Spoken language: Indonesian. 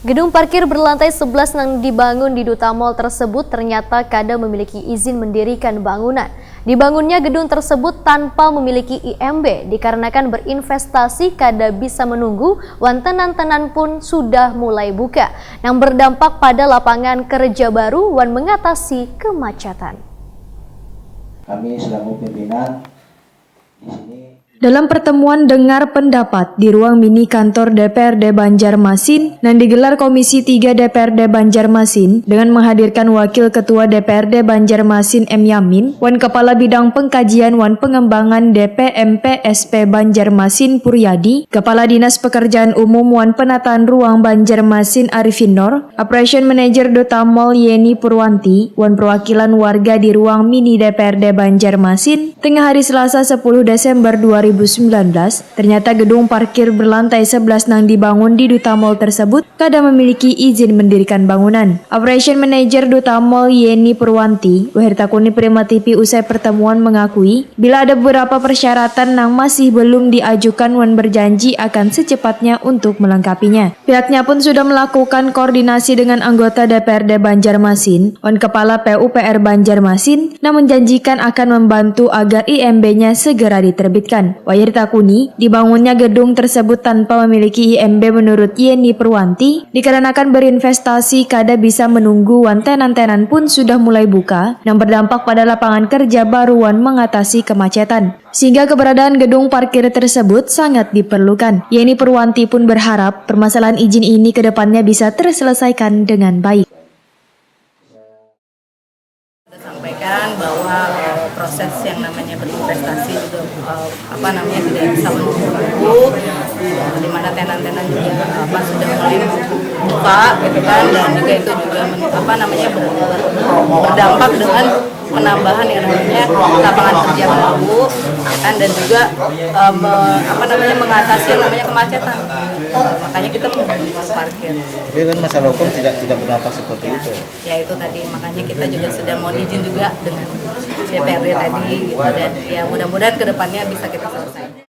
Gedung parkir berlantai 11 yang dibangun di Duta Mall tersebut ternyata kada memiliki izin mendirikan bangunan. Dibangunnya gedung tersebut tanpa memiliki IMB dikarenakan berinvestasi kada bisa menunggu tenan-tenan pun sudah mulai buka. Yang berdampak pada lapangan kerja baru wan mengatasi kemacetan. Kami selaku pimpinan di sini. Dalam pertemuan dengar pendapat di ruang mini kantor DPRD Banjarmasin yang digelar Komisi 3 DPRD Banjarmasin dengan menghadirkan Wakil Ketua DPRD Banjarmasin M. Yamin, Wan Kepala Bidang Pengkajian Wan Pengembangan DPMPSP Banjarmasin Puryadi, Kepala Dinas Pekerjaan Umum Wan Penataan Ruang Banjarmasin Arifin Nor, Operation Manager Duta Mall Yeni Purwanti, Wan perwakilan warga di ruang mini DPRD Banjarmasin, tengah hari Selasa 10 Desember 2019, ternyata gedung parkir berlantai 11 yang dibangun di Duta Mall tersebut kada memiliki izin mendirikan bangunan. Operation Manager Duta Mall Yeni Purwanti, Wahertakuni Prima TV usai pertemuan mengakui bila ada beberapa persyaratan yang masih belum diajukan wan berjanji akan secepatnya untuk melengkapinya. Pihaknya pun sudah melakukan koordinasi dengan anggota DPRD Banjarmasin, wan Kepala PUPR Banjarmasin, dan menjanjikan akan membantu agar IMB-nya segera diterbitkan. Wahyirtakuni, dibangunnya gedung tersebut tanpa memiliki IMB menurut Yeni Purwanti dikarenakan berinvestasi kada bisa menunggu wan tenan-tenan pun sudah mulai buka yang berdampak pada lapangan kerja baru wan mengatasi kemacetan. Sehingga keberadaan gedung parkir tersebut sangat diperlukan. Yeni Purwanti pun berharap permasalahan izin ini ke depannya bisa terselesaikan dengan baik. Sampaikan bahwa proses yang namanya berinvestasi juga tidak bisa menunggu, di mana tenan-tenan juga sudah mulai buka gitu kan, dan juga itu juga berdampak dengan penambahan yang namanya lapangan kerja baru kan, dan juga mengatasi yang namanya kemacetan. Makanya kita membangun parkir. Tapi kan masalah hukum tidak berdampak seperti itu. Ya itu tadi, makanya kita juga sudah mohon izin juga dengan DPRD tadi gitu, dan ya mudah-mudahan kedepannya bisa kita selesai.